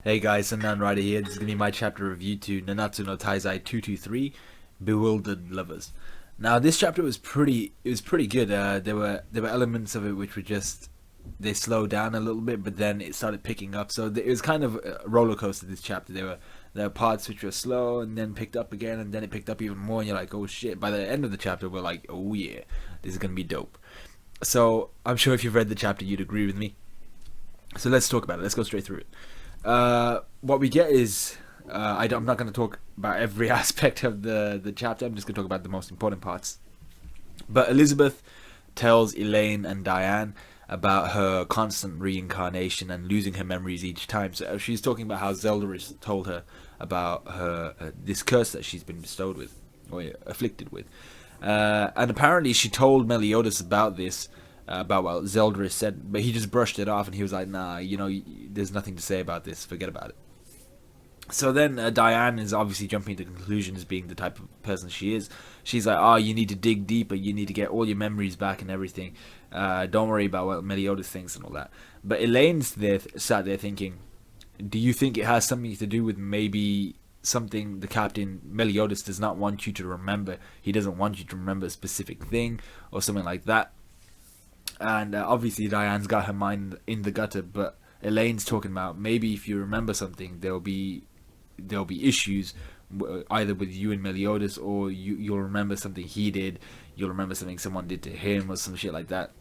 Hey guys, Nan Rider here. This is gonna be my chapter review to Nanatsu no Taizai 223, Bewildered Lovers. Now this chapter was pretty good. There were elements of it which were just they slowed down a little bit, but then it started picking up. So it was kind of a roller coaster. This chapter, there were parts which were slow and then picked up again, and then it picked up even more. And you're like, oh shit! By the end of the chapter, we're like, oh yeah, this is gonna be dope. So I'm sure if you've read the chapter, you'd agree with me. So let's talk about it. Let's go straight through it. What we get is I'm not going to talk about every aspect of the chapter. I'm just going to talk about the most important parts. But Elizabeth tells Elaine and Diane about her constant reincarnation and losing her memories each time. So she's talking about how Zelda has told her about her this curse that she's been bestowed with or afflicted with. And apparently she told Meliodas about this, about what Zelda said, but he just brushed it off and he was like, nah, there's nothing to say about this, forget about it. So then Diane is obviously jumping to conclusions, being the type of person she is. She's like, oh, you need to dig deeper, you need to get all your memories back and everything. Don't worry about what Meliodas thinks and all that. But Elaine's sat there thinking, do you think it has something to do with maybe something the captain Meliodas does not want you to remember? He doesn't want you to remember a specific thing or something like that. And obviously Diane's got her mind in the gutter, but Elaine's talking about maybe if you remember something, there'll be issues either with you and Meliodas, or you'll remember something he did, you'll remember something someone did to him, or some shit like that,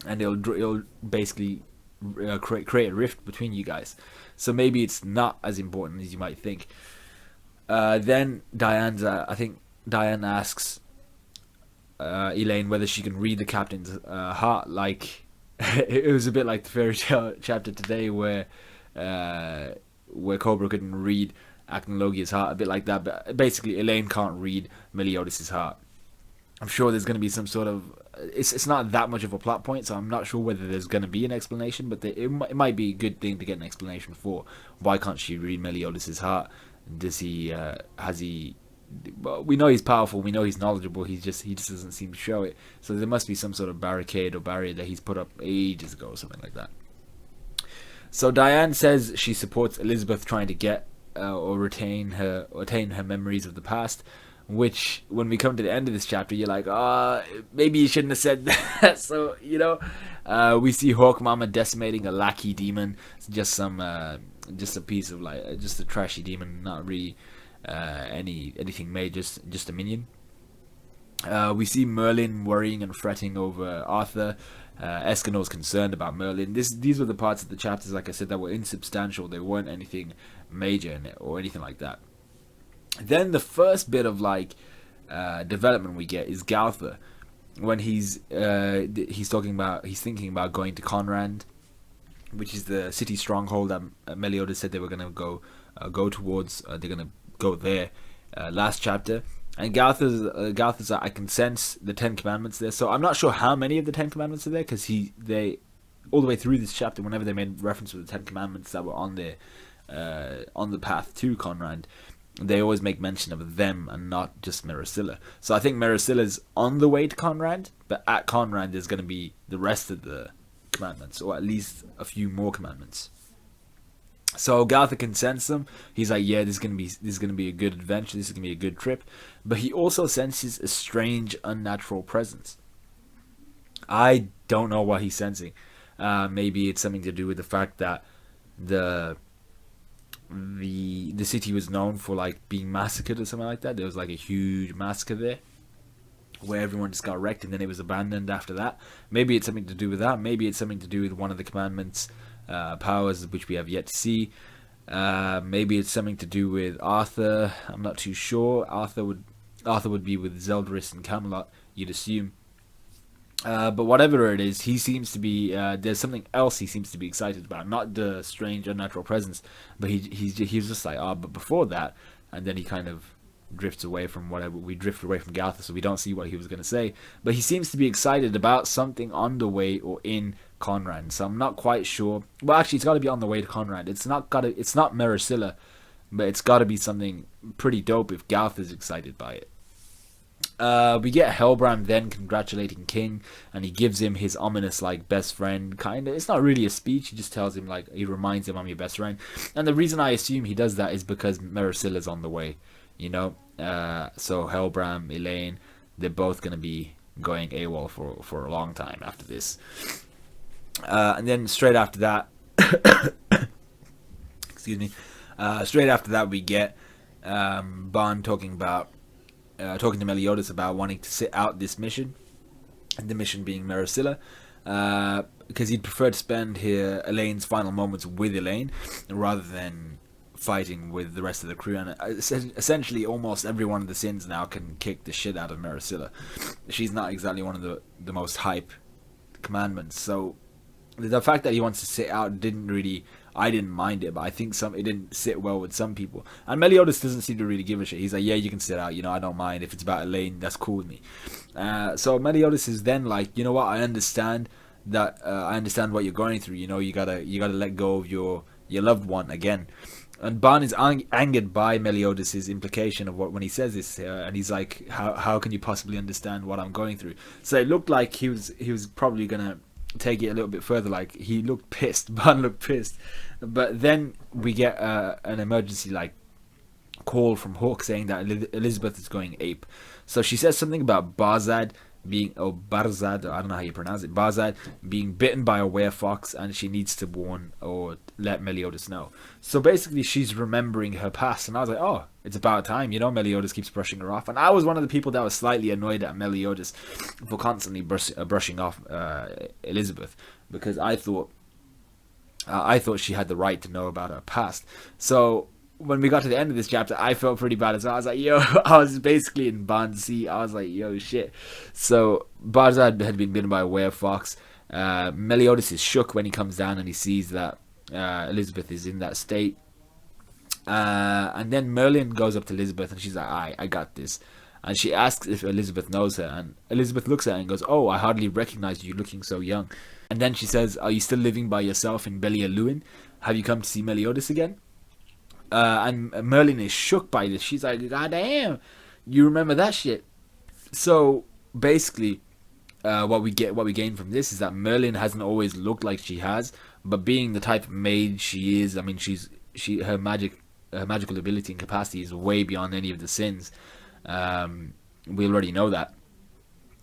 and it'll basically create a rift between you guys. So maybe it's not as important as you might think. Then I think Diane asks Elaine whether she can read the captain's heart. Like it was a bit like the fairy tale chapter today, where Cobra couldn't read Acnologia's heart, a bit like that. But basically, Elaine can't read Meliodas' heart. I'm sure there's going to be some sort of. It's not that much of a plot point, so I'm not sure whether there's going to be an explanation. But it might be a good thing to get an explanation for why can't she read Meliodas' heart? Does he has he? Well, we know he's powerful, we know he's knowledgeable, he just doesn't seem to show it. So there must be some sort of barricade or barrier that he's put up ages ago or something like that. So Diane says she supports Elizabeth trying to get or attain her memories of the past, which when we come to the end of this chapter, you're like, maybe you shouldn't have said that. So we see Hawk Mama decimating a lackey demon. It's just just a piece of just a trashy demon, not really anything major, just a minion. We see Merlin worrying and fretting over Arthur. Escanor's concerned about Merlin. These were the parts of the chapters, like I said, that were insubstantial. They weren't anything major in it or anything like that. Then the first bit of development we get is Galtha, when he's thinking about going to Conrand, which is the city stronghold that Meliodas said they were gonna go towards. They're gonna go there last chapter. And Galtha's I can sense the 10 Commandments there. So I'm not sure how many of the 10 Commandments are there, because they all the way through this chapter, whenever they made reference to the 10 Commandments that were on the path to Conrad, they always make mention of them and not just Mericilla. So I think Mericilla's on the way to Conrad, but at Conrad there's going to be the rest of the commandments, or at least a few more commandments. So Galtha can sense them. He's like, yeah, this is gonna be a good adventure. This is gonna be a good trip. But he also senses a strange, unnatural presence. I don't know what he's sensing. Maybe it's something to do with the fact that the city was known for being massacred or something like that. There was a huge massacre there, where everyone just got wrecked and then it was abandoned after that. Maybe it's something to do with that. Maybe it's something to do with one of the commandments. Powers which we have yet to see. Maybe it's something to do with Arthur. I'm not too sure. Arthur would be with Zeldris and Camelot, you'd assume. But whatever it is, he seems to be. There's something else he seems to be excited about. Not the strange, unnatural presence, but he's just like, but before that, and then he kind of drifts away from whatever. We drift away from Galtha, so we don't see what he was going to say. But he seems to be excited about something on the way or in Conrad. So I'm not quite sure. Well, actually, it's got to be on the way to Conrad. It's not Mericilla, but it's got to be something pretty dope if Galtha's excited by it. We get Hellbrand then congratulating King, and he gives him his ominous like best friend kind of. It's not really a speech. He just tells him like he reminds him, "I'm your best friend." And the reason I assume he does that is because Mericilla's on the way. You know, so Hellbrand, Elaine, they're both gonna be going AWOL for a long time after this. And then straight after that, excuse me, straight after that we get Bond talking to Meliodas about wanting to sit out this mission, and the mission being Maricilla, because he'd prefer to spend Elaine's final moments with Elaine rather than fighting with the rest of the crew. And essentially almost every one of the Sins now can kick the shit out of Maricilla. She's not exactly one of the most hype commandments, so the fact that he wants to sit out I didn't mind it, but I think it didn't sit well with some people. And Meliodas doesn't seem to really give a shit. He's like, yeah, you can sit out, I don't mind. If it's about Elaine, that's cool with me. So Meliodas is then like, you know what, I understand what you're going through. You gotta let go of your loved one again. And Bond is angered by Meliodas' implication of when he says this, and he's like, how can you possibly understand what I'm going through? So it looked like he was probably gonna take it a little bit further. Like, he looked pissed. Bond looked pissed. But then we get an emergency like call from Hawk saying that Elizabeth is going ape. So she says something about Barzad, I don't know how you pronounce it, Barzad being bitten by a werefox, and she needs to warn or let Meliodas know. So basically she's remembering her past, and I was like, oh, it's about time. Meliodas keeps brushing her off, and I was one of the people that was slightly annoyed at Meliodas for constantly brushing off Elizabeth, because I thought she had the right to know about her past. So when we got to the end of this chapter, I felt pretty bad as well. I was like, yo, I was basically in Bond's seat. I was like, yo, shit. So Barzad had been bitten by a werefox. Meliodas is shook when he comes down and he sees that Elizabeth is in that state. And then Merlin goes up to Elizabeth and she's like, I got this. And she asks if Elizabeth knows her. And Elizabeth looks at her and goes, oh, I hardly recognize you looking so young. And then she says, are you still living by yourself in Belia Lewin? Have you come to see Meliodas again? And Merlin is shook by this. She's like, God damn, you remember that shit. So basically, what we gain from this is that Merlin hasn't always looked like she has, but being the type of maid she is, I mean, her magical ability and capacity is way beyond any of the Sins. We already know that.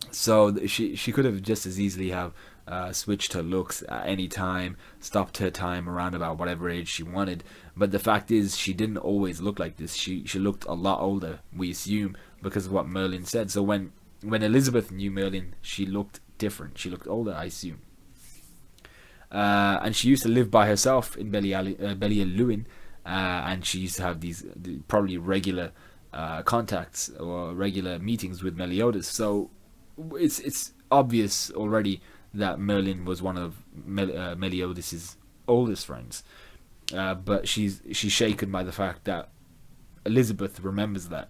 So she could have just as easily have switched her looks at any time, stopped her time around about whatever age she wanted. But the fact is, she didn't always look like this. She looked a lot older, we assume, because of what Merlin said. So when Elizabeth knew Merlin, she looked different. She looked older, I assume. And she used to live by herself in Belia Lewin, and she used to have these probably regular contacts or regular meetings with Meliodas. So it's obvious already that Merlin was one of Meliodas' oldest friends. But she's shaken by the fact that Elizabeth remembers that.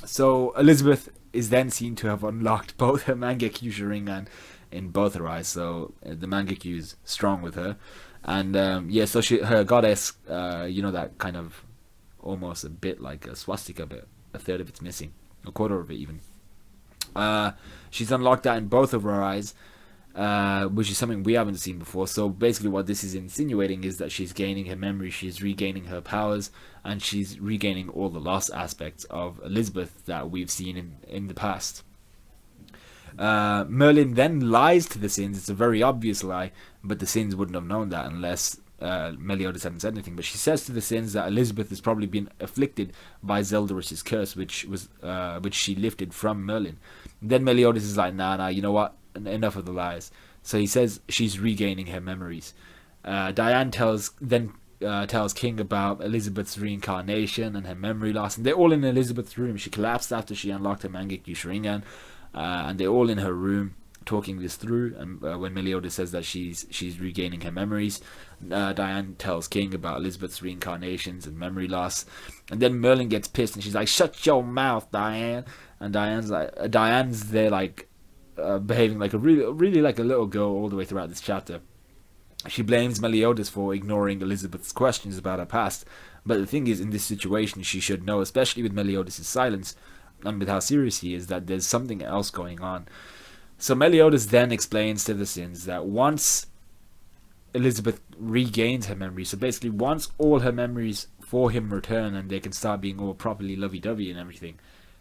So Elizabeth is then seen to have unlocked both her Mangekyu Sharingan in both her eyes. So the Mangekyu is strong with her, and so her goddess, that kind of almost a bit like a swastika, but a third of it's missing, a quarter of it even. She's unlocked that in both of her eyes. Which is something we haven't seen before. So basically what this is insinuating is that she's gaining her memory, she's regaining her powers, and she's regaining all the lost aspects of Elizabeth that we've seen in the past. Merlin then lies to the Sins. It's a very obvious lie, but the Sins wouldn't have known that unless Meliodas hadn't said anything. But she says to the Sins that Elizabeth has probably been afflicted by Zeldarus's curse, which she lifted from Merlin. Then Meliodas is like, nah, you know what? Enough of the lies. So he says she's regaining her memories. Diane tells King about Elizabeth's reincarnation and her memory loss, and they're all in Elizabeth's room. She collapsed after she unlocked her Mangekyu Sharingan, and they're all in her room talking this through. And when Meliodas says that she's regaining her memories, Diane tells King about Elizabeth's reincarnations and memory loss, and then Merlin gets pissed and she's like, "Shut your mouth, Diane!" And Diane's there like. Behaving like a really like a little girl all the way throughout this chapter. She blames Meliodas for ignoring Elizabeth's questions about her past, but the thing is, in this situation she should know, especially with Meliodas' silence, and with how serious he is, that there's something else going on. So Meliodas then explains to the Sins that once Elizabeth regains her memory, so basically once all her memories for him return and they can start being all properly lovey-dovey and everything,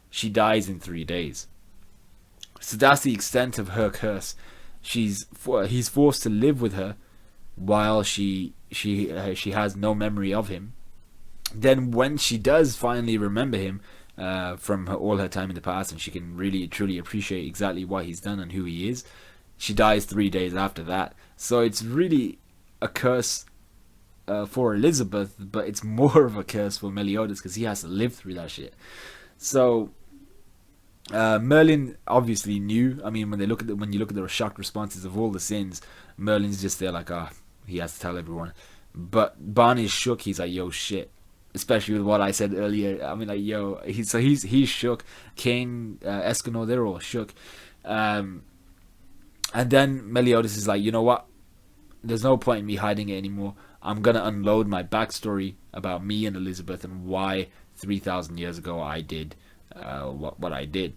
she dies in 3 days. So that's the extent of her curse. He's forced to live with her while she has no memory of him. Then when she does finally remember him from all her time in the past, and she can really truly appreciate exactly what he's done and who he is, she dies 3 days after that. So it's really a curse for Elizabeth, but it's more of a curse for Meliodas because he has to live through that shit. So Merlin obviously knew. I mean, when you look at the shocked responses of all the Sins, Merlin's just there like, he has to tell everyone. But Barney's shook. He's like, yo, shit. Especially with what I said earlier. I mean, like, yo, he's shook. Kane, Escanor, they're all shook. And then Meliodas is like, you know what? There's no point in me hiding it anymore. I'm gonna unload my backstory about me and Elizabeth and why 3,000 years ago I did what I did.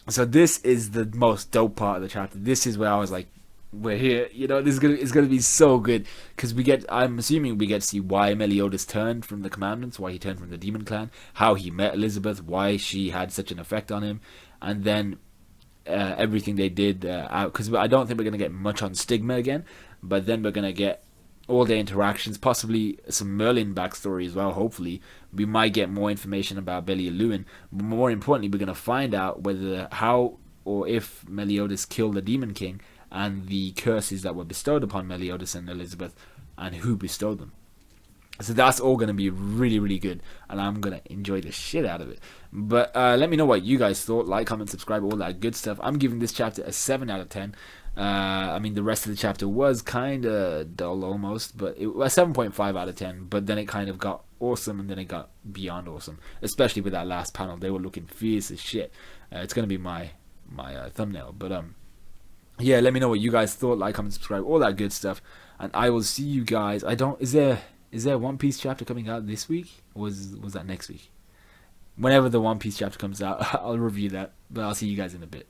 So this is the most dope part of the chapter. This is where I was like, we're here. You know, it's gonna be so good because I'm assuming we get to see why Meliodas turned from the commandments, why he turned from the demon clan, how he met Elizabeth, why she had such an effect on him, and then everything they did out. Because I don't think we're gonna get much on Stigma again, but then we're gonna get all their interactions, possibly some Merlin backstory as well. Hopefully, we might get more information about Belia Lewin. But more importantly, we're gonna find out how or if Meliodas killed the Demon King, and the curses that were bestowed upon Meliodas and Elizabeth, and who bestowed them. So that's all going to be really, really good, and I'm going to enjoy the shit out of it. But let me know what you guys thought. Like, comment, subscribe, all that good stuff. I'm giving this chapter a 7 out of 10. I mean, the rest of the chapter was kind of dull almost, but it was 7.5 out of 10. But then it kind of got awesome, and then it got beyond awesome, especially with that last panel. They were looking fierce as shit. It's going to be my thumbnail, but yeah, let me know what you guys thought. Like, comment, subscribe, all that good stuff, and I will see you guys. Is there One Piece chapter coming out this week? Or was that next week? Whenever the One Piece chapter comes out, I'll review that. But I'll see you guys in a bit.